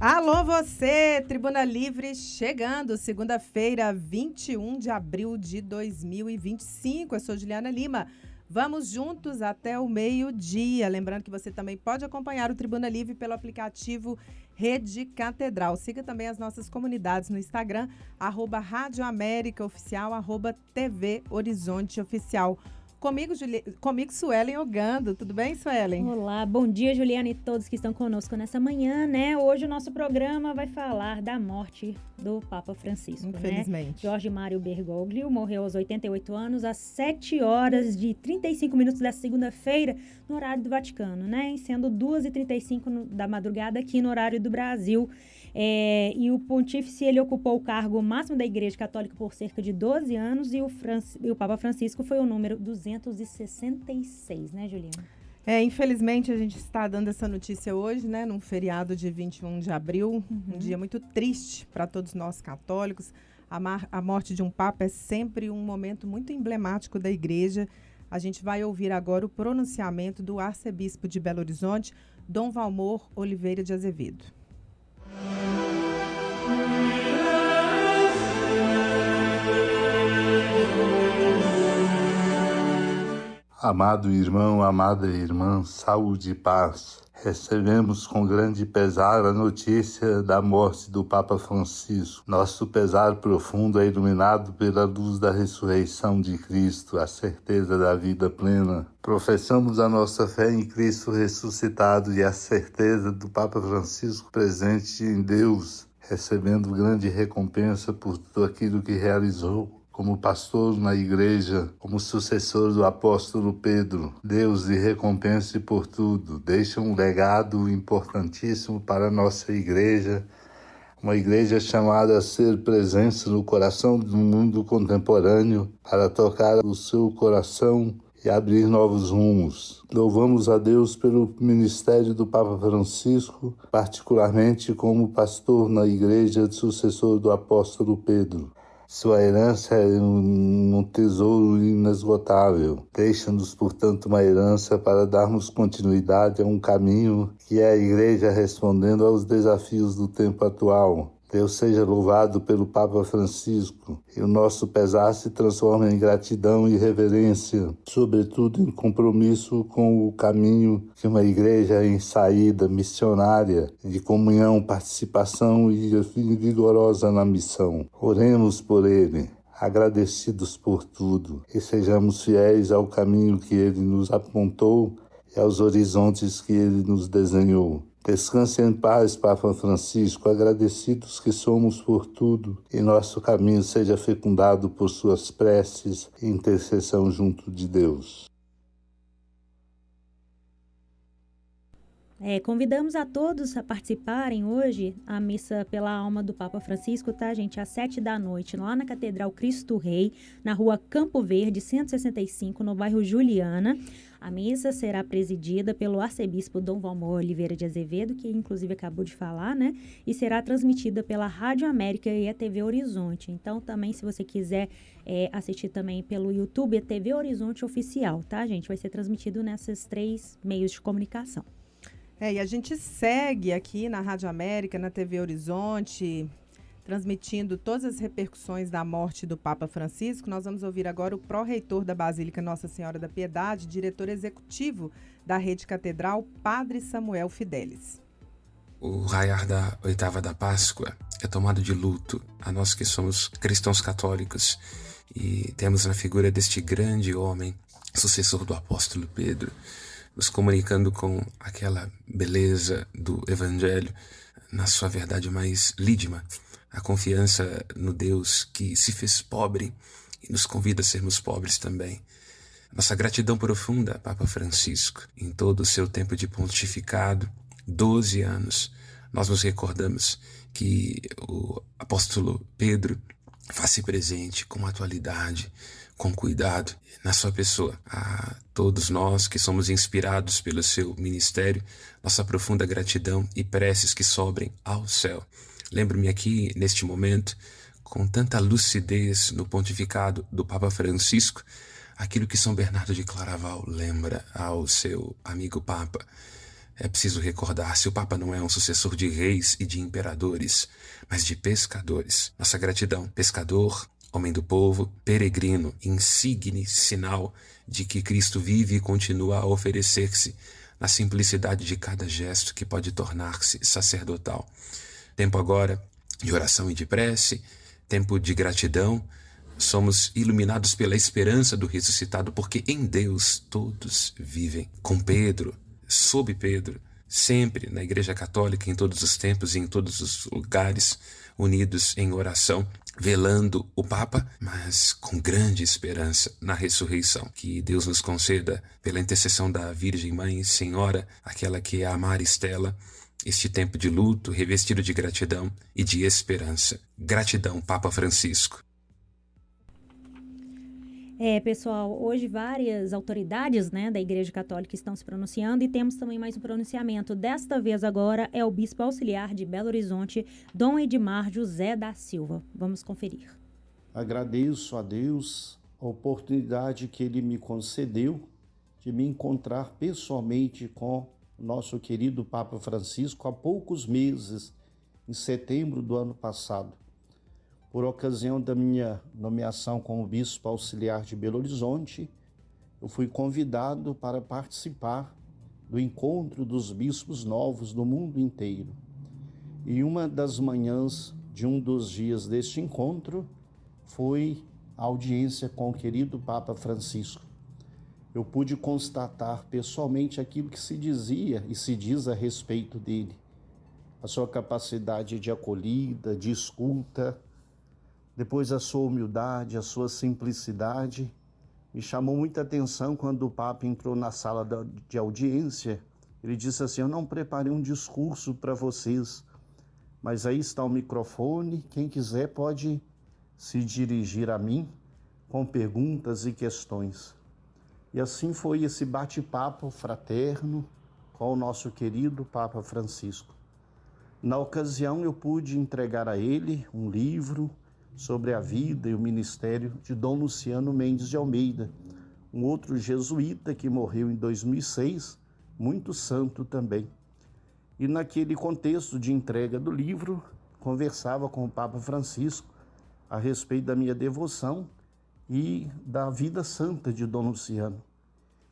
Alô você, Tribuna Livre, chegando, segunda-feira, 21 de abril de 2025. Eu sou Juliana Lima. Vamos juntos até o meio-dia. Lembrando que você também pode acompanhar o Tribuna Livre pelo aplicativo Rede Catedral. Siga também as nossas comunidades no Instagram, @Rádio América Oficial, @TV Horizonte Oficial. Comigo, Suelen Ogando. Tudo bem, Suelen? Olá, bom dia, Juliana, e todos que estão conosco nessa manhã, né? Hoje o nosso programa vai falar da morte do Papa Francisco, Infelizmente. né? Jorge Mário Bergoglio morreu aos 88 anos, às 7 horas de 35 minutos da segunda-feira, no horário do Vaticano, né? Sendo 2h35 da madrugada aqui no horário do Brasil. E o pontífice, ele ocupou o cargo máximo da Igreja Católica por cerca de 12 anos e o Papa Francisco foi o número 266, né, Juliana? Infelizmente a gente está dando essa notícia hoje, né, num feriado de 21 de abril, um dia muito triste para todos nós católicos. A morte de um Papa é sempre um momento muito emblemático da Igreja. A gente vai ouvir agora o pronunciamento do arcebispo de Belo Horizonte, Dom Valmor Oliveira de Azevedo. Amado irmão, amada irmã, saúde e paz. Recebemos com grande pesar a notícia da morte do Papa Francisco. Nosso pesar profundo é iluminado pela luz da ressurreição de Cristo, a certeza da vida plena. Professamos a nossa fé em Cristo ressuscitado e a certeza do Papa Francisco presente em Deus, recebendo grande recompensa por tudo aquilo que realizou. Como pastor na igreja, como sucessor do apóstolo Pedro, Deus lhe recompense por tudo. Deixa um legado importantíssimo para a nossa igreja, uma igreja chamada a ser presença no coração do mundo contemporâneo, para tocar o seu coração e abrir novos rumos. Louvamos a Deus pelo ministério do Papa Francisco, particularmente como pastor na igreja, sucessor do apóstolo Pedro. Sua herança é um tesouro inesgotável. Deixa-nos, portanto, uma herança para darmos continuidade a um caminho que é a Igreja respondendo aos desafios do tempo atual. Deus seja louvado pelo Papa Francisco e o nosso pesar se transforma em gratidão e reverência, sobretudo em compromisso com o caminho de uma igreja em saída missionária, de comunhão, participação e vigorosa na missão. Oremos por ele, agradecidos por tudo, e sejamos fiéis ao caminho que ele nos apontou e aos horizontes que ele nos desenhou. Descanse em paz, Papa Francisco, agradecidos que somos por tudo, e nosso caminho seja fecundado por suas preces e intercessão junto de Deus. Convidamos a todos a participarem hoje a missa pela alma do Papa Francisco, tá, gente? Às 7 da noite, lá na Catedral Cristo Rei, na rua Campo Verde, 165, no bairro Juliana. A missa será presidida pelo arcebispo Dom Valmor Oliveira de Azevedo, que inclusive acabou de falar, né? E será transmitida pela Rádio América e a TV Horizonte. Então, também, se você quiser assistir também pelo YouTube, a TV Horizonte Oficial, tá, gente? Vai ser transmitido nesses 3 meios de comunicação. E a gente segue aqui na Rádio América, na TV Horizonte, transmitindo todas as repercussões da morte do Papa Francisco. Nós vamos ouvir agora o pró-reitor da Basílica Nossa Senhora da Piedade, diretor executivo da Rede Catedral, Padre Samuel Fidelis. O raiar da oitava da Páscoa é tomado de luto a nós que somos cristãos católicos e temos na figura deste grande homem, sucessor do apóstolo Pedro, nos comunicando com aquela beleza do Evangelho na sua verdade mais lídima, a confiança no Deus que se fez pobre e nos convida a sermos pobres também. Nossa gratidão profunda, Papa Francisco, em todo o seu tempo de pontificado, 12 anos, nós nos recordamos que o apóstolo Pedro faz-se presente com atualidade, com cuidado na sua pessoa. A todos nós que somos inspirados pelo seu ministério, nossa profunda gratidão e preces que sobrem ao céu. Lembro-me aqui, neste momento, com tanta lucidez no pontificado do Papa Francisco, aquilo que São Bernardo de Claraval lembra ao seu amigo Papa. é preciso recordar-se, o Papa não é um sucessor de reis e de imperadores, mas de pescadores. Nossa gratidão, pescador, homem do povo, peregrino, insigne sinal de que Cristo vive e continua a oferecer-se na simplicidade de cada gesto que pode tornar-se sacerdotal. Tempo agora de oração e de prece, tempo de gratidão. Somos iluminados pela esperança do ressuscitado, porque em Deus todos vivem. Com Pedro, sob Pedro, sempre na Igreja Católica, em todos os tempos e em todos os lugares, unidos em oração, velando o Papa, mas com grande esperança na ressurreição. Que Deus nos conceda, pela intercessão da Virgem Mãe Senhora, aquela que é a Maristela, este tempo de luto revestido de gratidão e de esperança. Gratidão, Papa Francisco. Pessoal, hoje várias autoridades, da Igreja Católica estão se pronunciando e temos também mais um pronunciamento. Desta vez agora é o Bispo Auxiliar de Belo Horizonte, Dom Edmar José da Silva. Vamos conferir. Agradeço a Deus a oportunidade que Ele me concedeu de me encontrar pessoalmente com o nosso querido Papa Francisco há poucos meses, em setembro do ano passado. Por ocasião da minha nomeação como Bispo Auxiliar de Belo Horizonte, eu fui convidado para participar do encontro dos bispos novos do mundo inteiro. E uma das manhãs de um dos dias deste encontro foi a audiência com o querido Papa Francisco. Eu pude constatar pessoalmente aquilo que se dizia e se diz a respeito dele. A sua capacidade de acolhida, de escuta, depois a sua humildade, a sua simplicidade. Me chamou muita atenção quando o Papa entrou na sala de audiência. Ele disse assim: eu não preparei um discurso para vocês, mas aí está o microfone, quem quiser pode se dirigir a mim com perguntas e questões. E assim foi esse bate-papo fraterno com o nosso querido Papa Francisco. Na ocasião eu pude entregar a ele um livro sobre a vida e o ministério de Dom Luciano Mendes de Almeida, um outro jesuíta que morreu em 2006, muito santo também. E naquele contexto de entrega do livro, conversava com o Papa Francisco a respeito da minha devoção e da vida santa de Dom Luciano.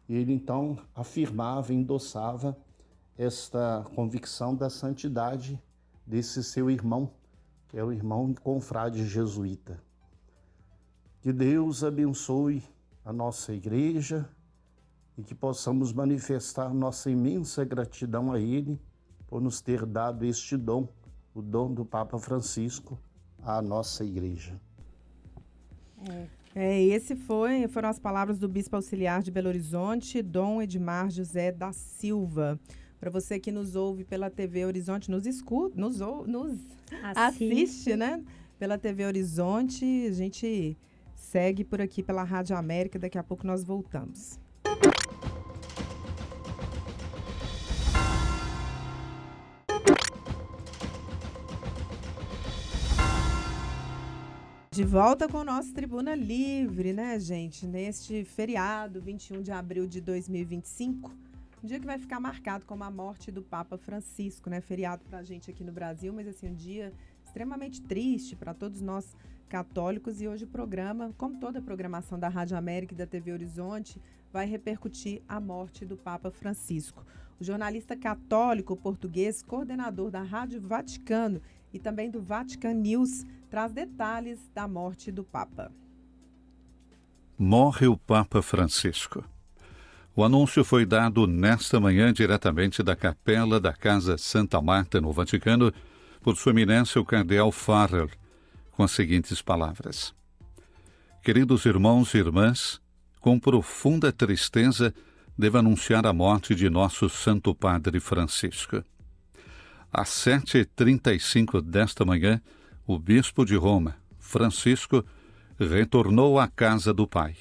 E ele então afirmava, endossava esta convicção da santidade desse seu irmão, que é o irmão confrade jesuíta. Que Deus abençoe a nossa igreja e que possamos manifestar nossa imensa gratidão a Ele por nos ter dado este dom, o dom do Papa Francisco, à nossa igreja. Foram as palavras do Bispo Auxiliar de Belo Horizonte, Dom Edmar José da Silva. Para você que nos ouve pela TV Horizonte, nos assiste, pela TV Horizonte, a gente segue por aqui pela Rádio América, daqui a pouco nós voltamos. De volta com o nosso Tribuna Livre, gente? Neste feriado, 21 de abril de 2025, um dia que vai ficar marcado como a morte do Papa Francisco, Feriado pra gente aqui no Brasil, mas assim, um dia extremamente triste para todos nós católicos. E hoje o programa, como toda a programação da Rádio América e da TV Horizonte, vai repercutir a morte do Papa Francisco. O jornalista católico português, coordenador da Rádio Vaticano e também do Vatican News, traz detalhes da morte do Papa. Morre o Papa Francisco. O anúncio foi dado nesta manhã diretamente da capela da Casa Santa Marta, no Vaticano, por Sua Eminência o Cardeal Farrell, com as seguintes palavras: queridos irmãos e irmãs, com profunda tristeza devo anunciar a morte de nosso Santo Padre Francisco. Às 7h35 desta manhã, o bispo de Roma, Francisco, retornou à casa do Pai.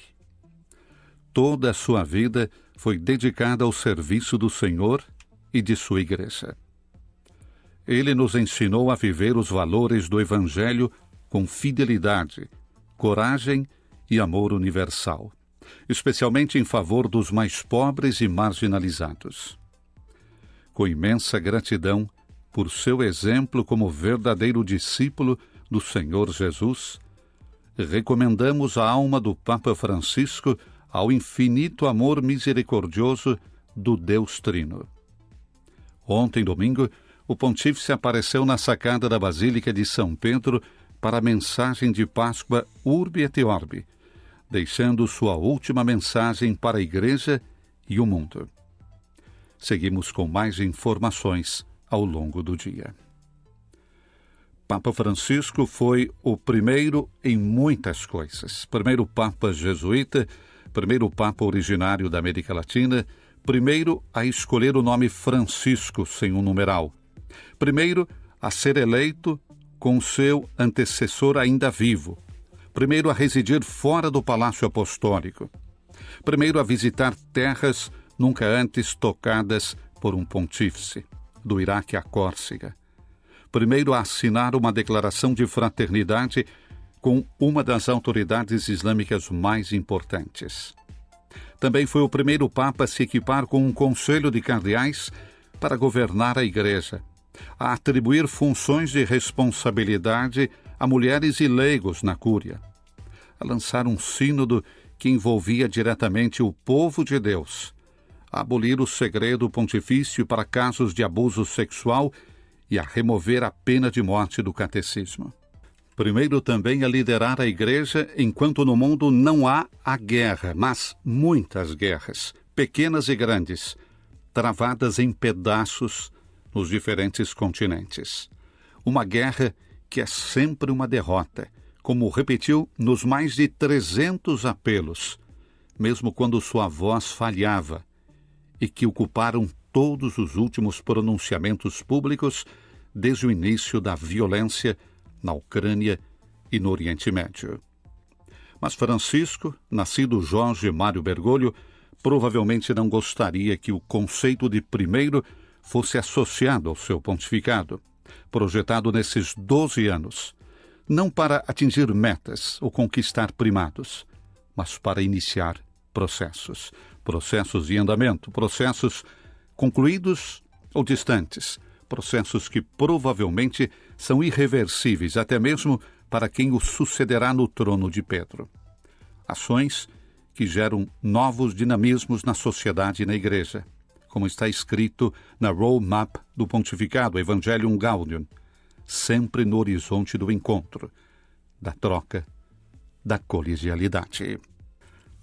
Toda a sua vida foi dedicada ao serviço do Senhor e de sua Igreja. Ele nos ensinou a viver os valores do Evangelho com fidelidade, coragem e amor universal, especialmente em favor dos mais pobres e marginalizados. com imensa gratidão por seu exemplo como verdadeiro discípulo do Senhor Jesus, recomendamos a alma do Papa Francisco ao infinito amor misericordioso do Deus Trino. Ontem, domingo, o pontífice apareceu na sacada da Basílica de São Pedro para a mensagem de Páscoa Urbi et Orbi, deixando sua última mensagem para a Igreja e o mundo. Seguimos com mais informações ao longo do dia. Papa Francisco foi o primeiro em muitas coisas. Primeiro Papa jesuíta, primeiro Papa originário da América Latina, primeiro a escolher o nome Francisco sem um numeral. Primeiro a ser eleito com seu antecessor ainda vivo. Primeiro a residir fora do Palácio Apostólico. Primeiro a visitar terras nunca antes tocadas por um pontífice, do Iraque à Córcega. Primeiro a assinar uma declaração de fraternidade com uma das autoridades islâmicas mais importantes. Também foi o primeiro Papa a se equipar com um conselho de cardeais para governar a Igreja, a atribuir funções de responsabilidade a mulheres e leigos na Cúria, a lançar um sínodo que envolvia diretamente o povo de Deus, a abolir o segredo pontifício para casos de abuso sexual e a remover a pena de morte do catecismo. Primeiro também a liderar a Igreja enquanto no mundo não há a guerra, mas muitas guerras, pequenas e grandes, travadas em pedaços nos diferentes continentes. Uma guerra que é sempre uma derrota, como repetiu nos mais de 300 apelos, mesmo quando sua voz falhava, e que ocuparam todos os últimos pronunciamentos públicos desde o início da violência na Ucrânia e no Oriente Médio. Mas Francisco, nascido Jorge Mário Bergoglio, provavelmente não gostaria que o conceito de primeiro fosse associado ao seu pontificado, projetado nesses 12 anos, não para atingir metas ou conquistar primados, mas para iniciar processos em andamento, processos concluídos ou distantes, processos que provavelmente são irreversíveis, até mesmo para quem o sucederá no trono de Pedro. Ações que geram novos dinamismos na sociedade e na Igreja, como está escrito na roadmap do pontificado Evangelium Gaudium, sempre no horizonte do encontro, da troca, da colegialidade.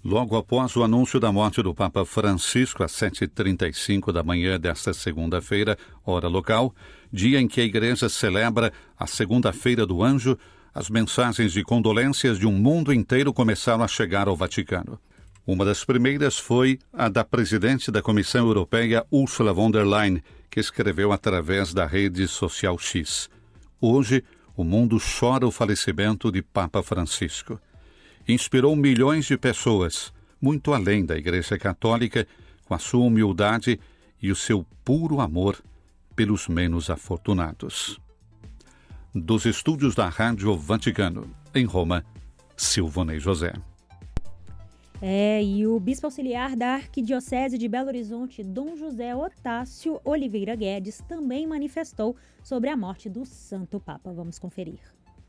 Logo após o anúncio da morte do Papa Francisco, às 7h35 da manhã desta segunda-feira, hora local, dia em que a Igreja celebra a Segunda-feira do Anjo, as mensagens de condolências de um mundo inteiro começaram a chegar ao Vaticano. Uma das primeiras foi a da presidente da Comissão Europeia, Ursula von der Leyen, que escreveu através da rede social X. Hoje, o mundo chora o falecimento de Papa Francisco. Inspirou milhões de pessoas, muito além da Igreja Católica, com a sua humildade e o seu puro amor pelos menos afortunados. Dos estúdios da Rádio Vaticano, em Roma, Silvonei José. E o bispo auxiliar da Arquidiocese de Belo Horizonte, Dom José Otácio Oliveira Guedes, também manifestou sobre a morte do Santo Papa. Vamos conferir.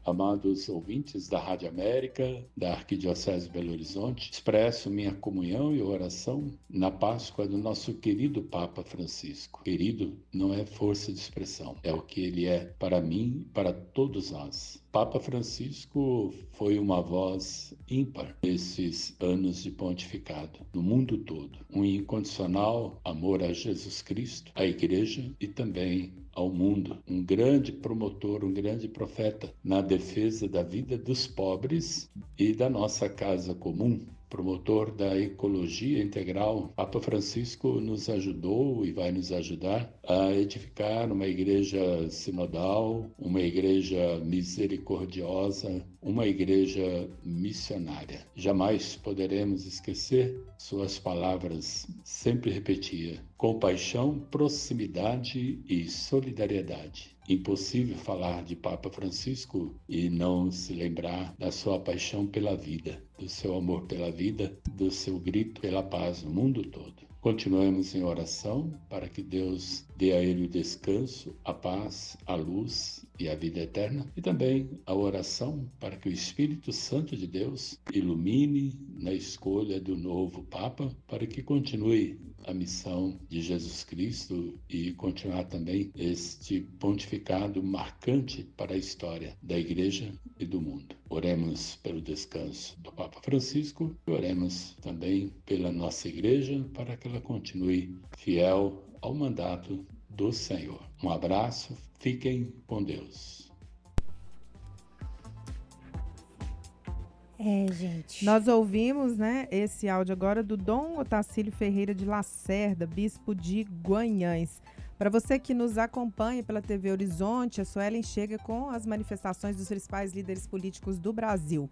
Amados ouvintes da Rádio América, da Arquidiocese de Belo Horizonte, expresso minha comunhão e oração na Páscoa do nosso querido Papa Francisco. Querido não é força de expressão, é o que ele é para mim e para todos nós. Papa Francisco foi uma voz ímpar nesses anos de pontificado, no mundo todo. Um incondicional amor a Jesus Cristo, à Igreja e também ao mundo. Um grande promotor, um grande profeta na defesa da vida dos pobres e da nossa casa comum. Promotor da ecologia integral, Papa Francisco nos ajudou e vai nos ajudar a edificar uma igreja sinodal, uma igreja misericordiosa, uma igreja missionária. Jamais poderemos esquecer suas palavras, sempre repetia: compaixão, proximidade e solidariedade. Impossível falar de Papa Francisco e não se lembrar da sua paixão pela vida, do seu amor pela vida, do seu grito pela paz no mundo todo. Continuemos em oração para que Deus dê a ele o descanso, a paz, a luz e a vida eterna. E também a oração para que o Espírito Santo de Deus ilumine na escolha do novo Papa, para que continue a missão de Jesus Cristo e continuar também este pontificado marcante para a história da Igreja e do mundo. Oremos pelo descanso do Papa Francisco e oremos também pela nossa Igreja para que ela continue fiel ao mandato do Senhor. Um abraço, fiquem com Deus. Gente. Nós ouvimos, né, esse áudio agora do Dom Otacílio Ferreira de Lacerda, bispo de Guanhães. Para você que nos acompanha pela TV Horizonte, a Suelen chega com as manifestações dos principais líderes políticos do Brasil.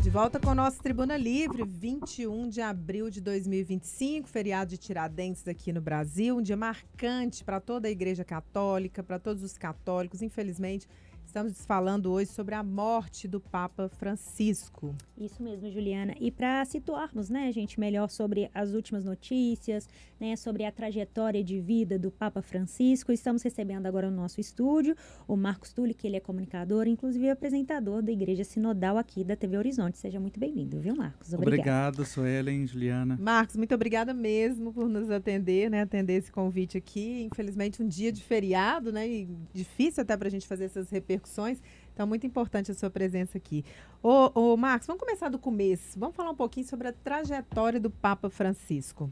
De volta com o nosso Tribuna Livre, 21 de abril de 2025, feriado de Tiradentes aqui no Brasil, um dia marcante para toda a Igreja Católica, para todos os católicos. Infelizmente, estamos falando hoje sobre a morte do Papa Francisco. Isso mesmo, Juliana. E para situarmos, né, gente, melhor sobre as últimas notícias, né, sobre a trajetória de vida do Papa Francisco, estamos recebendo agora no nosso estúdio o Marcos Tulli, que ele é comunicador, inclusive apresentador da Igreja Sinodal aqui da TV Horizonte. Seja muito bem-vindo, viu, Marcos? Obrigado, Suelen, Juliana. Marcos, muito obrigada mesmo por nos atender, né, atender esse convite aqui. Infelizmente, um dia de feriado, né, e difícil até para a gente fazer essas repercussões. Então, muito importante a sua presença aqui. Ô Marcos, vamos começar do começo. Vamos falar um pouquinho sobre a trajetória do Papa Francisco.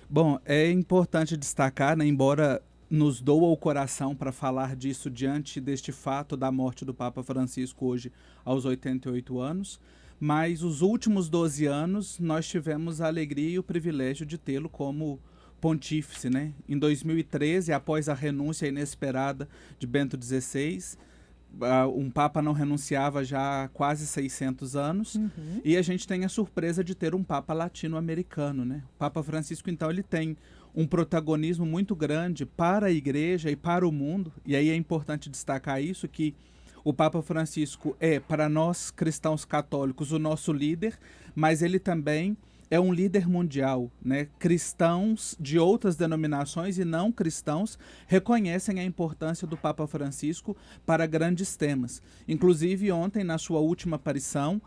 Bom, é importante destacar, né, embora nos doa o coração para falar disso diante deste fato da morte do Papa Francisco hoje aos 88 anos, mas os últimos 12 anos nós tivemos a alegria e o privilégio de tê-lo como pontífice, né? Em 2013, após a renúncia inesperada de Bento XVI, um Papa não renunciava já há quase 600 anos, e a gente tem a surpresa de ter um Papa latino-americano, né? O Papa Francisco, então, ele tem um protagonismo muito grande para a Igreja e para o mundo, e aí é importante destacar isso, que o Papa Francisco é, para nós cristãos católicos, o nosso líder, mas ele também é um líder mundial, né? Cristãos de outras denominações e não cristãos reconhecem a importância do Papa Francisco para grandes temas. Inclusive, ontem, na sua última aparição,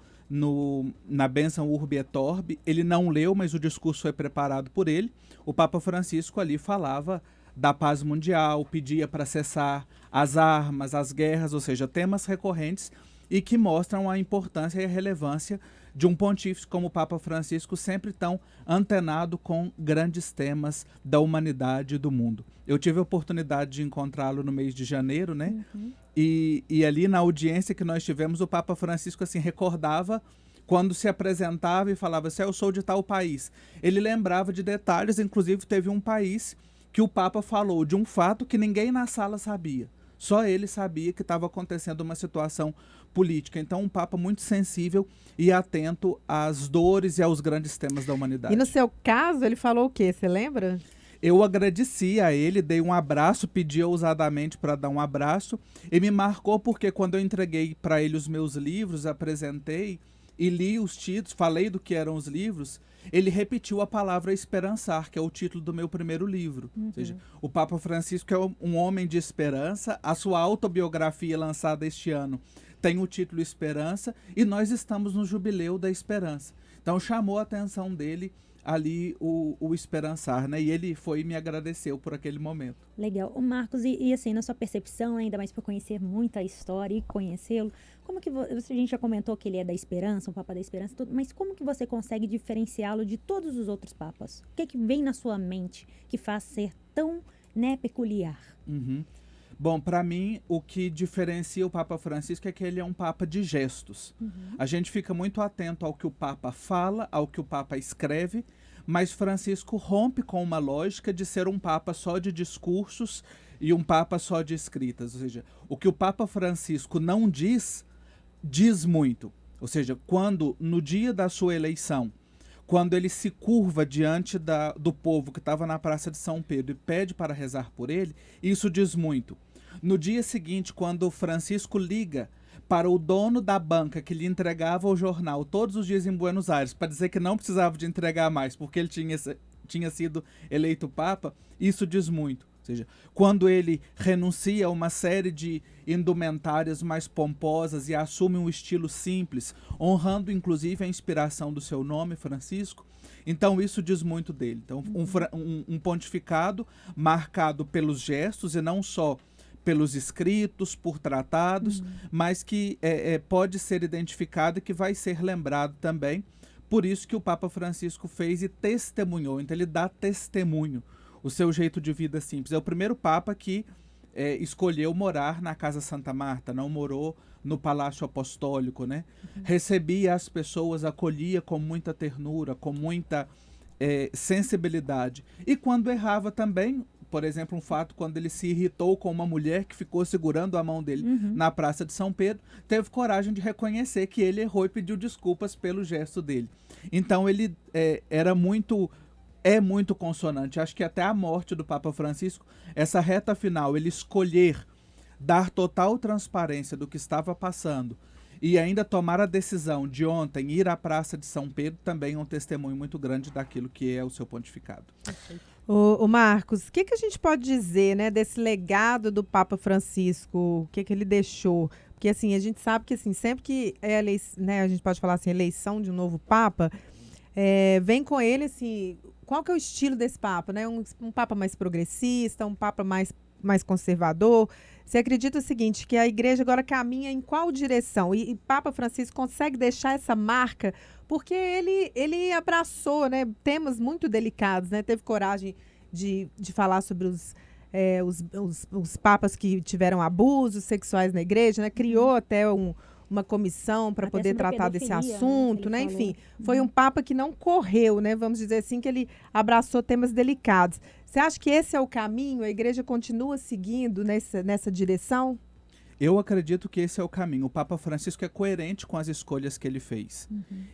na bênção Urbi et Orbi, ele não leu, mas o discurso foi preparado por ele. O Papa Francisco ali falava da paz mundial, pedia para cessar as armas, as guerras, ou seja, temas recorrentes e que mostram a importância e a relevância de um pontífice como o Papa Francisco, sempre tão antenado com grandes temas da humanidade e do mundo. Eu tive a oportunidade de encontrá-lo no mês de janeiro, né? E ali na audiência que nós tivemos, o Papa Francisco assim recordava quando se apresentava e falava assim, eu sou de tal país. Ele lembrava de detalhes, inclusive teve um país que o Papa falou de um fato que ninguém na sala sabia. Só ele sabia que estava acontecendo uma situação política. Então, um Papa muito sensível e atento às dores e aos grandes temas da humanidade. E no seu caso, ele falou o quê? Você lembra? Eu agradeci a ele, dei um abraço, pedi ousadamente para dar um abraço e me marcou porque quando eu entreguei para ele os meus livros, apresentei e li os títulos, falei do que eram os livros, ele repetiu a palavra esperançar, que é o título do meu primeiro livro. Ou seja, o Papa Francisco é um homem de esperança, a sua autobiografia lançada este ano tem o título Esperança e nós estamos no Jubileu da Esperança. Então chamou a atenção dele ali o esperançar, né? E ele foi e me agradeceu por aquele momento. Legal. O Marcos, e assim, na sua percepção, ainda mais por conhecer muita história e conhecê-lo, como que a gente já comentou que ele é da esperança, um Papa da esperança, tudo, mas como que você consegue diferenciá-lo de todos os outros papas? O que é que vem na sua mente que faz ser tão, né, peculiar? Bom, para mim, o que diferencia o Papa Francisco é que ele é um Papa de gestos. A gente fica muito atento ao que o Papa fala, ao que o Papa escreve, mas Francisco rompe com uma lógica de ser um Papa só de discursos e um Papa só de escritas. Ou seja, o que o Papa Francisco não diz, diz muito. Ou seja, quando, no dia da sua eleição, quando ele se curva diante do povo que estava na Praça de São Pedro e pede para rezar por ele, isso diz muito. No dia seguinte, quando Francisco liga para o dono da banca que lhe entregava o jornal todos os dias em Buenos Aires, para dizer que não precisava de entregar mais, porque ele tinha sido eleito Papa, isso diz muito. Ou seja, quando ele renuncia a uma série de indumentárias mais pomposas e assume um estilo simples, honrando inclusive a inspiração do seu nome, Francisco, então isso diz muito dele. Então, um pontificado marcado pelos gestos e não só pelos escritos, por tratados, mas que pode ser identificado e que vai ser lembrado também. Por isso que o Papa Francisco fez e testemunhou. Então ele dá testemunho, o seu jeito de vida simples. É o primeiro Papa que escolheu morar na Casa Santa Marta, não morou no Palácio Apostólico, né? Recebia as pessoas, acolhia com muita ternura, com muita sensibilidade. E quando errava também, por exemplo, um fato, quando ele se irritou com uma mulher que ficou segurando a mão dele na Praça de São Pedro, teve coragem de reconhecer que ele errou e pediu desculpas pelo gesto dele. Então ele é muito consonante. Acho que até a morte do Papa Francisco, essa reta final, ele escolher dar total transparência do que estava passando e ainda tomar a decisão de ontem ir à Praça de São Pedro, também é um testemunho muito grande daquilo que é o seu pontificado. O Marcos, o que a gente pode dizer, né, desse legado do Papa Francisco? O que ele deixou? Porque assim, a gente sabe que assim, sempre que né, a gente pode falar assim, eleição de um novo Papa, vem com ele assim, qual que é o estilo desse Papa, né? Um Papa mais progressista, um Papa mais conservador. Você acredita o seguinte, que a igreja agora caminha em qual direção? E Papa Francisco consegue deixar essa marca, porque ele abraçou, né, temas muito delicados, né? Teve coragem de falar sobre os papas que tiveram abusos sexuais na igreja, né? Criou até uma comissão para poder tratar desse assunto, né? Enfim, foi um Papa que não correu, né? Vamos dizer assim, que ele abraçou temas delicados. Você acha que esse é o caminho? A igreja continua seguindo nessa direção? Eu acredito que esse é o caminho. O Papa Francisco é coerente com as escolhas que ele fez.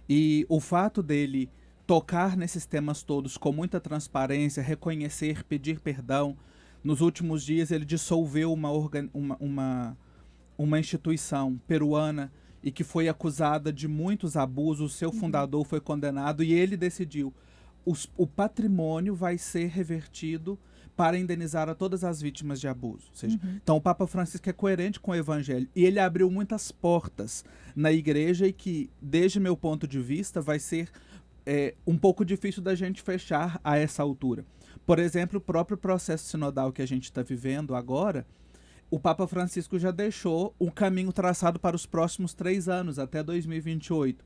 E o fato dele tocar nesses temas todos com muita transparência, reconhecer, pedir perdão. Nos últimos dias ele dissolveu uma instituição peruana e que foi acusada de muitos abusos. O seu fundador foi condenado e ele decidiu: o patrimônio vai ser revertido para indenizar a todas as vítimas de abuso. Ou seja, então o Papa Francisco é coerente com o Evangelho e ele abriu muitas portas na igreja e que, desde meu ponto de vista, vai ser um pouco difícil da gente fechar a essa altura. Por exemplo, o próprio processo sinodal que a gente está vivendo agora, o Papa Francisco já deixou um caminho traçado para os próximos 3 anos, até 2028.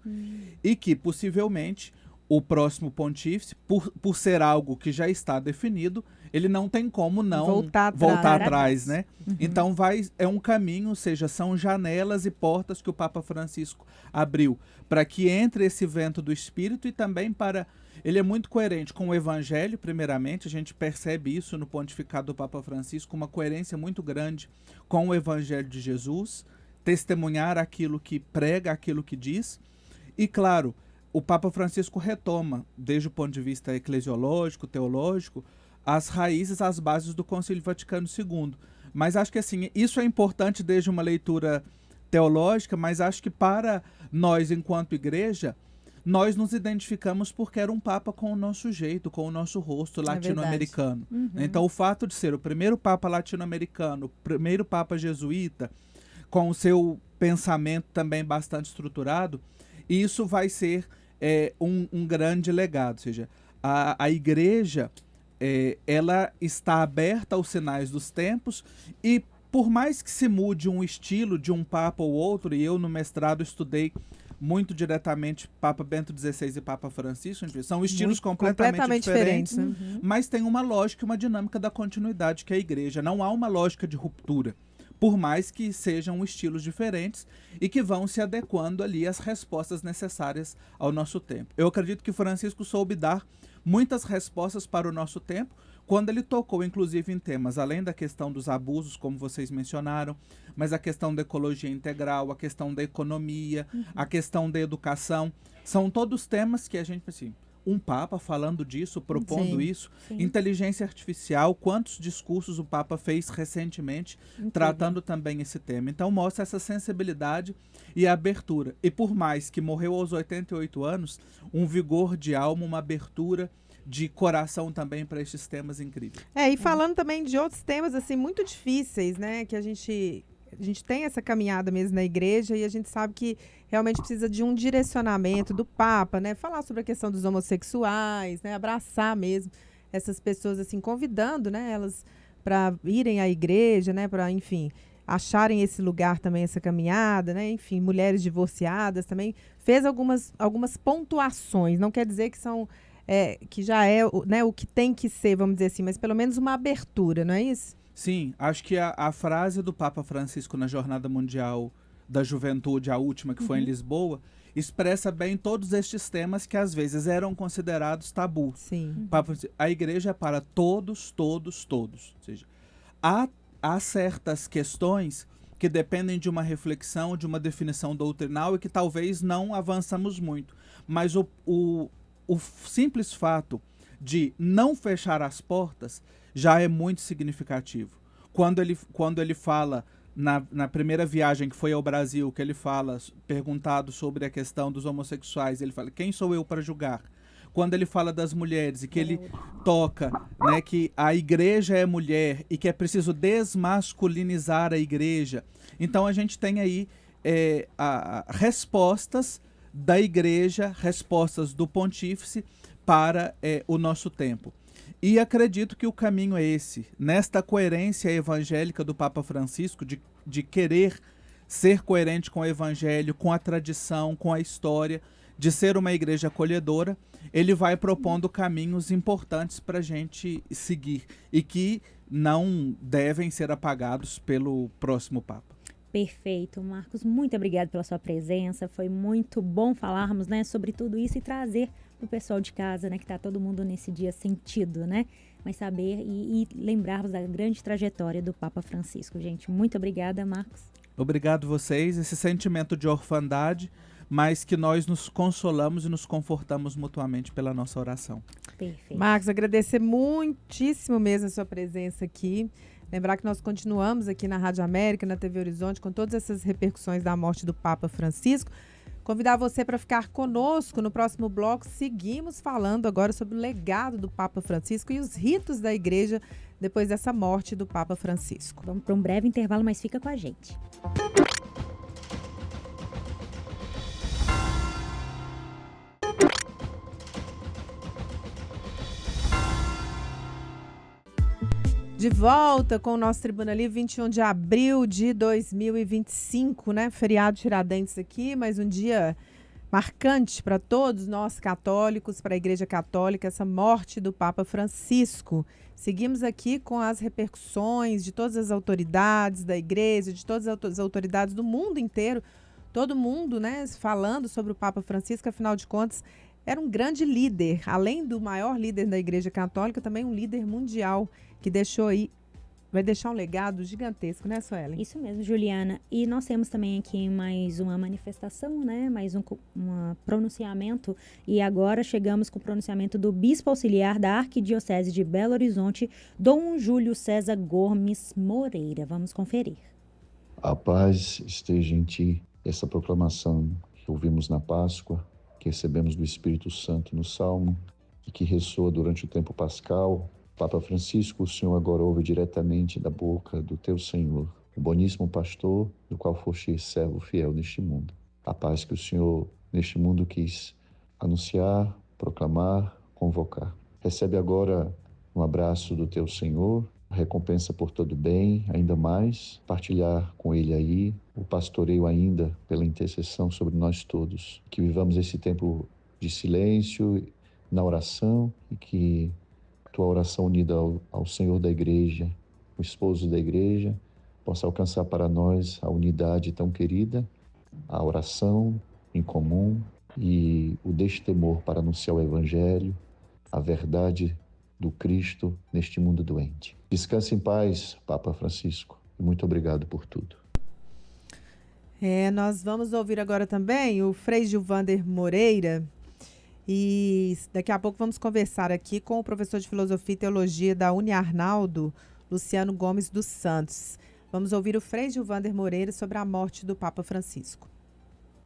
E que, possivelmente, o próximo pontífice, por ser algo que já está definido, ele não tem como não voltar atrás, né? Então é um caminho, ou seja, são janelas e portas que o Papa Francisco abriu para que entre esse vento do Espírito e também para... Ele é muito coerente com o Evangelho, primeiramente, a gente percebe isso no pontificado do Papa Francisco, uma coerência muito grande com o Evangelho de Jesus, testemunhar aquilo que prega, aquilo que diz, e claro, o Papa Francisco retoma, desde o ponto de vista eclesiológico, teológico, as raízes, as bases do Concílio Vaticano II. Mas acho que assim, isso é importante desde uma leitura teológica, mas acho que para nós, enquanto igreja, nós nos identificamos porque era um Papa com o nosso jeito, com o nosso rosto latino-americano. Então o fato de ser o primeiro Papa latino-americano, o primeiro Papa jesuíta, com o seu pensamento também bastante estruturado, isso vai ser um grande legado. Ou seja, a igreja ela está aberta aos sinais dos tempos e por mais que se mude um estilo de um Papa ou outro, e eu no mestrado estudei muito diretamente Papa Bento XVI e Papa Francisco, são estilos completamente diferentes, mas tem uma lógica e uma dinâmica da continuidade que é a igreja. Não há uma lógica de ruptura, por mais que sejam estilos diferentes e que vão se adequando ali às respostas necessárias ao nosso tempo. Eu acredito que Francisco soube dar muitas respostas para o nosso tempo, quando ele tocou, inclusive, em temas, além da questão dos abusos, como vocês mencionaram, mas a questão da ecologia integral, a questão da economia, a questão da educação. São todos temas que a gente, assim, um Papa falando disso, propondo Sim. isso. Sim. Inteligência artificial, quantos discursos o Papa fez recentemente tratando também esse tema. Então mostra essa sensibilidade e abertura. E por mais que morreu aos 88 anos, um vigor de alma, uma abertura de coração também para estes temas incríveis. E falando também de outros temas assim muito difíceis, né, que a gente tem essa caminhada mesmo na igreja e a gente sabe que realmente precisa de um direcionamento do Papa, né, falar sobre a questão dos homossexuais, né, abraçar mesmo essas pessoas assim, convidando, né, elas para irem à igreja, né, para, enfim, acharem esse lugar também, essa caminhada, né, enfim, mulheres divorciadas também, fez algumas pontuações, não quer dizer que são que já é, né, o que tem que ser, vamos dizer assim, mas pelo menos uma abertura, não é isso? Sim, acho que a frase do Papa Francisco na Jornada Mundial da Juventude, a última, que foi em Lisboa, expressa bem todos estes temas que às vezes eram considerados tabu. Sim. A igreja é para todos, todos, todos. Ou seja, há certas questões que dependem de uma reflexão, de uma definição doutrinal e que talvez não avançamos muito. Mas o simples fato de não fechar as portas já é muito significativo. Quando ele fala, na primeira viagem que foi ao Brasil, que ele fala, perguntado sobre a questão dos homossexuais, ele fala, quem sou eu para julgar? Quando ele fala das mulheres e que ele toca, né, que a igreja é mulher e que é preciso desmasculinizar a igreja. Então a gente tem aí respostas da igreja, respostas do pontífice para o nosso tempo. E acredito que o caminho é esse, nesta coerência evangélica do Papa Francisco, de querer ser coerente com o evangelho, com a tradição, com a história, de ser uma igreja acolhedora, ele vai propondo caminhos importantes para a gente seguir e que não devem ser apagados pelo próximo Papa. Perfeito, Marcos, muito obrigado pela sua presença, foi muito bom falarmos, né, sobre tudo isso e trazer para o pessoal de casa, né, que está todo mundo nesse dia sentido, né, mas saber e lembrarmos da grande trajetória do Papa Francisco. Gente, muito obrigada, Marcos. Obrigado vocês, esse sentimento de orfandade, mas que nós nos consolamos e nos confortamos mutuamente pela nossa oração. Perfeito. Marcos, agradecer muitíssimo mesmo a sua presença aqui. Lembrar que nós continuamos aqui na Rádio América, na TV Horizonte, com todas essas repercussões da morte do Papa Francisco. Convidar você para ficar conosco no próximo bloco. Seguimos falando agora sobre o legado do Papa Francisco e os ritos da igreja depois dessa morte do Papa Francisco. Vamos para um breve intervalo, mas fica com a gente. De volta com o nosso Tribuna Livre, 21 de abril de 2025, né? Feriado Tiradentes aqui, mais um dia marcante para todos nós católicos, para a Igreja Católica, essa morte do Papa Francisco. Seguimos aqui com as repercussões de todas as autoridades da Igreja, de todas as autoridades do mundo inteiro, todo mundo, né, falando sobre o Papa Francisco, afinal de contas, era um grande líder, além do maior líder da Igreja Católica, também um líder mundial, que deixou aí, vai deixar um legado gigantesco, né, Suelen? Isso mesmo, Juliana. E nós temos também aqui mais uma manifestação, né, mais um pronunciamento, e agora chegamos com o pronunciamento do Bispo Auxiliar da Arquidiocese de Belo Horizonte, Dom Júlio César Gomes Moreira. Vamos conferir. A paz esteja em ti. Essa proclamação que ouvimos na Páscoa, que recebemos do Espírito Santo no Salmo e que ressoa durante o tempo pascal, Papa Francisco, o Senhor agora ouve diretamente da boca do teu Senhor, o boníssimo pastor do qual foste servo fiel neste mundo. A paz que o Senhor neste mundo quis anunciar, proclamar, convocar. Recebe agora um abraço do teu Senhor, recompensa por todo bem, ainda mais, partilhar com Ele aí o pastoreio ainda pela intercessão sobre nós todos. Que vivamos esse tempo de silêncio na oração e que tua oração unida ao Senhor da Igreja, o esposo da Igreja, possa alcançar para nós a unidade tão querida, a oração em comum e o destemor para anunciar o Evangelho, a verdade do Cristo neste mundo doente. Descanse em paz, Papa Francisco, e muito obrigado por tudo. Nós vamos ouvir agora também o Frei Gilvander Moreira. E daqui a pouco vamos conversar aqui com o professor de Filosofia e Teologia da Uniarnaldo, Luciano Gomes dos Santos. Vamos ouvir o Frei Gilvander Moreira sobre a morte do Papa Francisco.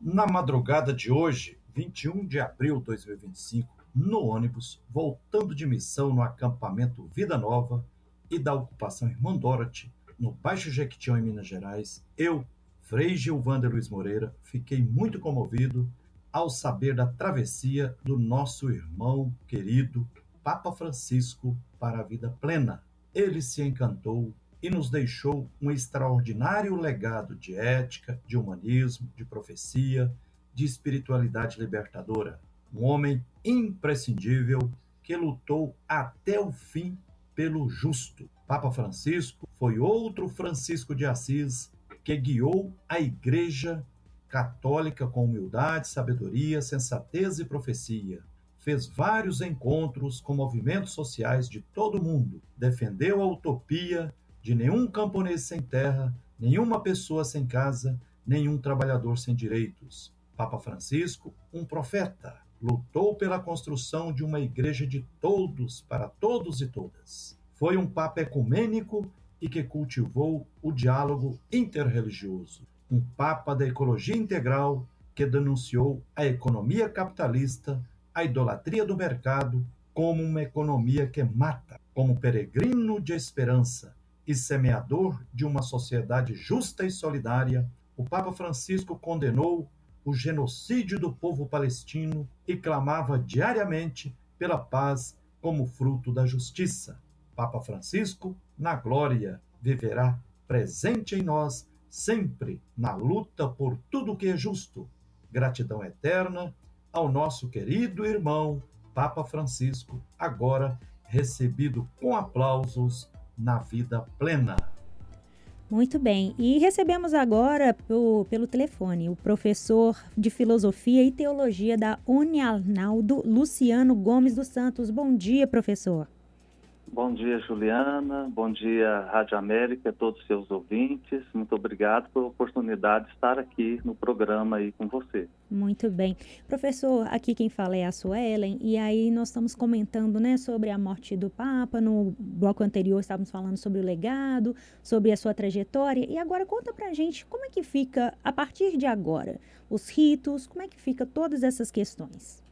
Na madrugada de hoje, 21 de abril de 2025, no ônibus, voltando de missão no acampamento Vida Nova e da ocupação Irmã Dorothy, no Baixo Jequitinhonha, em Minas Gerais, eu, Frei Gilvander Luiz Moreira, fiquei muito comovido ao saber da travessia do nosso irmão querido Papa Francisco para a vida plena. Ele se encantou e nos deixou um extraordinário legado de ética, de humanismo, de profecia, de espiritualidade libertadora. Um homem imprescindível que lutou até o fim pelo justo. Papa Francisco foi outro Francisco de Assis que guiou a Igreja Católica com humildade, sabedoria, sensatez e profecia. Fez vários encontros com movimentos sociais de todo o mundo. Defendeu a utopia de nenhum camponês sem terra, nenhuma pessoa sem casa, nenhum trabalhador sem direitos. Papa Francisco, um profeta, lutou pela construção de uma igreja de todos, para todos e todas. Foi um papa ecumênico e que cultivou o diálogo interreligioso. Um papa da ecologia integral que denunciou a economia capitalista, a idolatria do mercado como uma economia que mata, como peregrino de esperança e semeador de uma sociedade justa e solidária. O Papa Francisco condenou o genocídio do povo palestino e clamava diariamente pela paz como fruto da justiça. Papa Francisco, na glória, viverá presente em nós, sempre na luta por tudo que é justo. Gratidão eterna ao nosso querido irmão Papa Francisco, agora recebido com aplausos na vida plena. Muito bem, e recebemos agora pelo telefone o professor de Filosofia e Teologia da Uniarnaldo, Luciano Gomes dos Santos. Bom dia, professor. Bom dia, Juliana. Bom dia, Rádio América, todos os seus ouvintes. Muito obrigado pela oportunidade de estar aqui no programa aí com você. Muito bem. Professor, aqui quem fala é a Suelen, e aí nós estamos comentando, né, sobre a morte do Papa. No bloco anterior estávamos falando sobre o legado, sobre a sua trajetória, e agora conta pra gente como é que fica, a partir de agora, os ritos, como é que fica todas essas questões.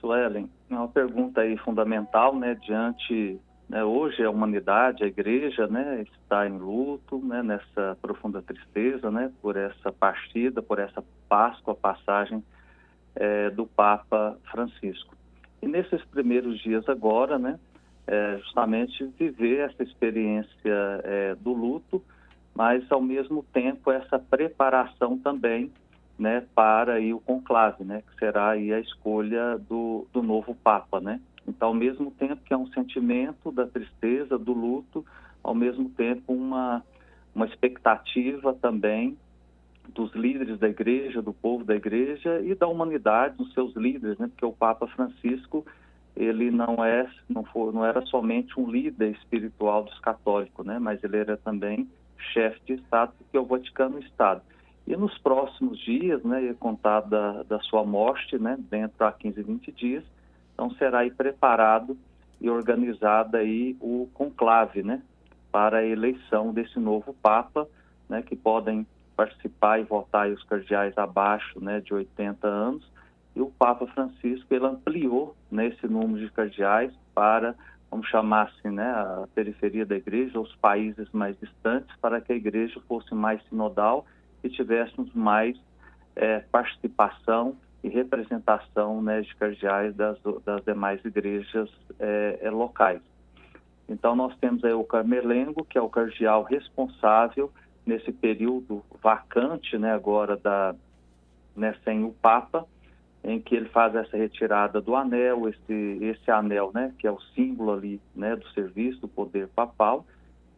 Suelen, é uma pergunta aí fundamental, né, diante, né, hoje a humanidade, a igreja, né, está em luto, né, nessa profunda tristeza, né, por essa partida, por essa Páscoa, passagem do Papa Francisco. E nesses primeiros dias agora, né, justamente viver essa experiência do luto, mas ao mesmo tempo essa preparação também, né, para aí o conclave, né, que será aí a escolha do novo Papa, né. Então, ao mesmo tempo que é um sentimento da tristeza, do luto, ao mesmo tempo uma expectativa também dos líderes da igreja, do povo da igreja e da humanidade, dos seus líderes, né, porque o Papa Francisco, ele não era somente um líder espiritual dos católicos, né, mas ele era também chefe de Estado, porque é o Vaticano Estado. E nos próximos dias, né, ia contar da sua morte, né, dentro a 15, 20 dias, então será aí preparado e organizado aí o conclave, né, para a eleição desse novo Papa, né, que podem participar e votar aí os cardeais abaixo, né, de 80 anos, e o Papa Francisco, ele ampliou, né, esse número de cardeais para, vamos chamar assim, né, a periferia da igreja, os países mais distantes, para que a igreja fosse mais sinodal e tivéssemos mais participação e representação, né, de cardeais das demais igrejas locais. Então, nós temos aí o Carmelengo, que é o cardeal responsável nesse período vacante, né, agora sem o Papa, em que ele faz essa retirada do anel, esse anel, né, que é o símbolo ali, né, do serviço, do poder papal.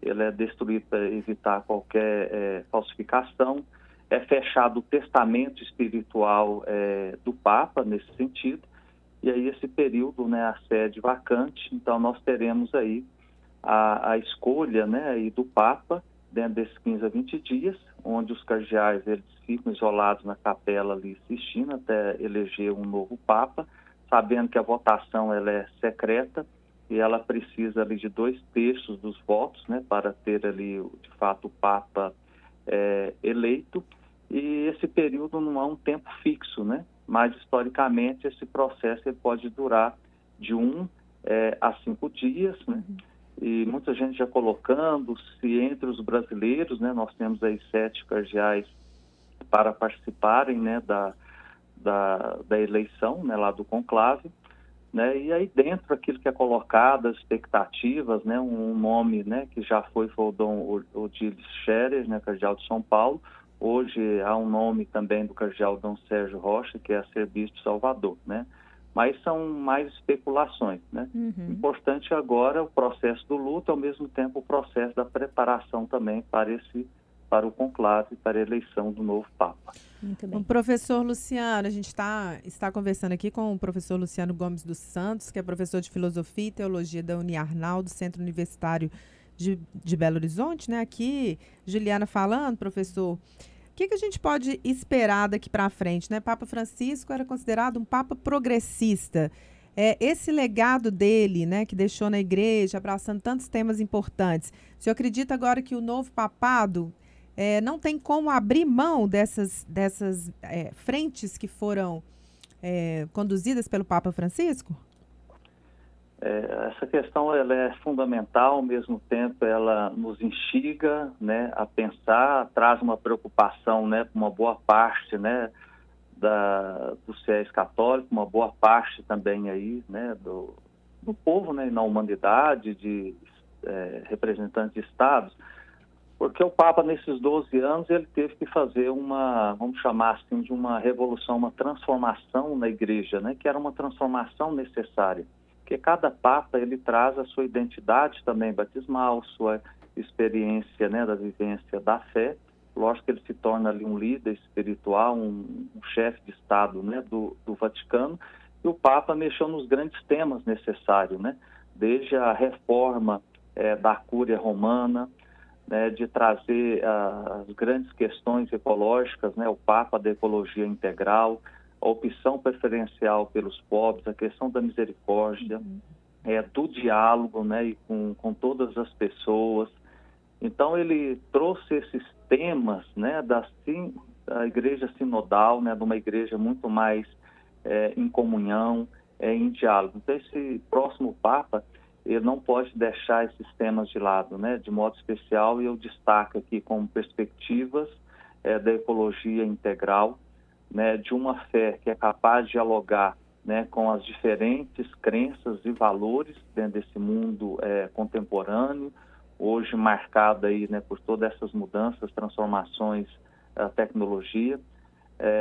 Ele é destruído para evitar qualquer falsificação. É fechado o testamento espiritual do Papa, nesse sentido. E aí esse período, né, a sede vacante, então nós teremos aí a escolha, né, aí do Papa, dentro desses 15 a 20 dias, onde os cardeais eles ficam isolados na capela ali assistindo até eleger um novo Papa, sabendo que a votação ela é secreta e ela precisa ali de 2/3 dos votos, né, para ter ali de fato o Papa eleito. E esse período não é um tempo fixo, né? Mas historicamente esse processo ele pode durar de 1 a 5 dias, né? E muita gente já colocando se entre os brasileiros, né? Nós temos aí 7 cardeais para participarem, né? Da eleição, né? Lá do conclave, né? E aí dentro aquilo que é colocado, as expectativas, né? Um nome, né? Que já foi o Dom Odílio Scherer, né? Cardeal de São Paulo. Hoje há um nome também do cardeal Dom Sérgio Rocha, que é arcebispo de Salvador, né? Mas são mais especulações, né? Importante agora o processo do luto, ao mesmo tempo o processo da preparação também para o conclave, para a eleição do novo Papa. Muito bem. O professor Luciano, a gente está conversando aqui com o professor Luciano Gomes dos Santos, que é professor de Filosofia e Teologia da Uniarnal, do Centro Universitário de Belo Horizonte, né? Aqui, Juliana falando, professor, o que a gente pode esperar daqui para frente, né? Papa Francisco era considerado um papa progressista. Esse legado dele, né, que deixou na igreja, abraçando tantos temas importantes, o senhor acredita agora que o novo papado não tem como abrir mão dessas frentes que foram conduzidas pelo Papa Francisco? Essa questão ela é fundamental, ao mesmo tempo ela nos instiga, né, a pensar, traz uma preocupação, né, para uma boa parte, né, dos fiéis católicos, uma boa parte também aí, né, do povo, né, na humanidade, de representantes de estados, porque o Papa nesses 12 anos ele teve que fazer vamos chamar assim, de uma revolução, uma transformação na igreja, né, que era uma transformação necessária. Porque cada Papa ele traz a sua identidade também batismal, sua experiência, né, da vivência da fé. Lógico que ele se torna ali um líder espiritual, um chefe de Estado, né, do Vaticano. E o Papa mexeu nos grandes temas necessários, né, desde a reforma da Cúria Romana, né, de trazer as grandes questões ecológicas, né, o Papa da Ecologia Integral, a opção preferencial pelos pobres, a questão da misericórdia, do diálogo, né, e com todas as pessoas. Então ele trouxe esses temas, né, da igreja sinodal, né, de uma igreja muito mais em comunhão, em diálogo. Então esse próximo Papa ele não pode deixar esses temas de lado, né, de modo especial, e eu destaco aqui como perspectivas da ecologia integral, né, de uma fé que é capaz de dialogar, né, com as diferentes crenças e valores dentro desse mundo contemporâneo, hoje marcado aí, né, por todas essas mudanças, transformações, a tecnologia.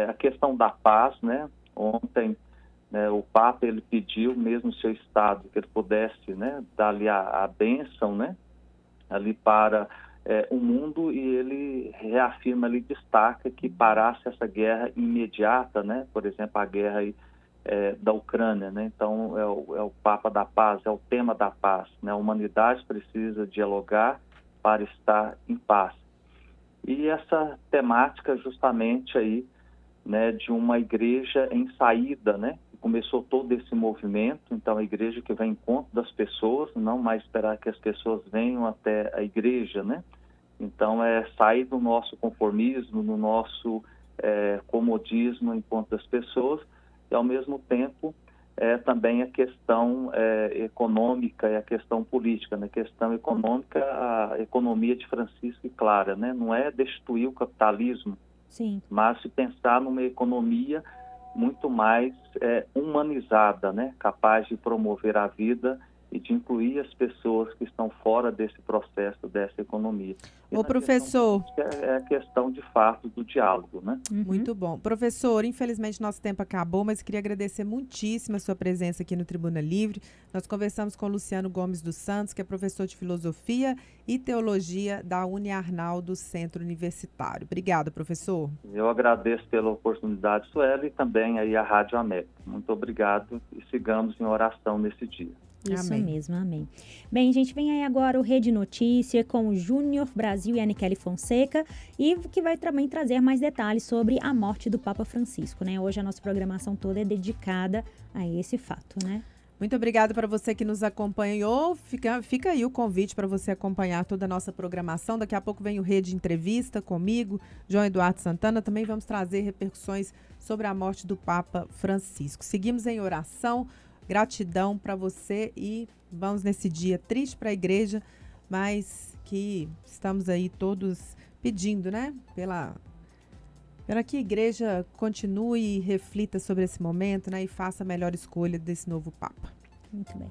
A questão da paz, né, ontem o Papa ele pediu mesmo seu Estado que ele pudesse, né, dar ali a bênção, né, ali para o mundo, e ele reafirma ali, destaca que parasse essa guerra imediata, né? Por exemplo, a guerra aí, da Ucrânia, né? Então é o Papa da Paz, é o tema da paz, né? A humanidade precisa dialogar para estar em paz. E essa temática justamente aí, né, de uma igreja em saída, né? Começou todo esse movimento, então a igreja que vai em encontro das pessoas, não mais esperar que as pessoas venham até a igreja, né? Então, sair do nosso conformismo, do nosso comodismo em encontro das pessoas, e ao mesmo tempo também a questão econômica e a questão política, né? A questão econômica, a economia de Francisco e Clara, né? Não é destituir o capitalismo, sim, mas se pensar numa economia muito mais humanizada, né? Capaz de promover a vida e de incluir as pessoas que estão fora desse processo, dessa economia. Ô, professor... É a questão, de fato, do diálogo, né? Muito bom. Professor, infelizmente nosso tempo acabou, mas queria agradecer muitíssimo a sua presença aqui no Tribuna Livre. Nós conversamos com o Luciano Gomes dos Santos, que é professor de Filosofia e Teologia da Uniarnal do Centro Universitário. Obrigada, professor. Eu agradeço pela oportunidade, Sueli, e também aí a Rádio América. Muito obrigado e sigamos em oração nesse dia. Isso Amém. mesmo, amém. Bem, gente, vem aí agora o Rede Notícia com o Júnior Brasil e a Aniquele Fonseca, e que vai também trazer mais detalhes sobre a morte do Papa Francisco, né? Hoje a nossa programação toda é dedicada a esse fato, né? Muito obrigada para você que nos acompanhou. Fica aí o convite para você acompanhar toda a nossa programação. Daqui a pouco vem o Rede Entrevista comigo, João Eduardo Santana. Também vamos trazer repercussões sobre a morte do Papa Francisco. Seguimos em oração. Gratidão para você e vamos nesse dia triste para a igreja, mas que estamos aí todos pedindo, né? Pela que a igreja continue e reflita sobre esse momento, né? E faça a melhor escolha desse novo Papa. Muito bem.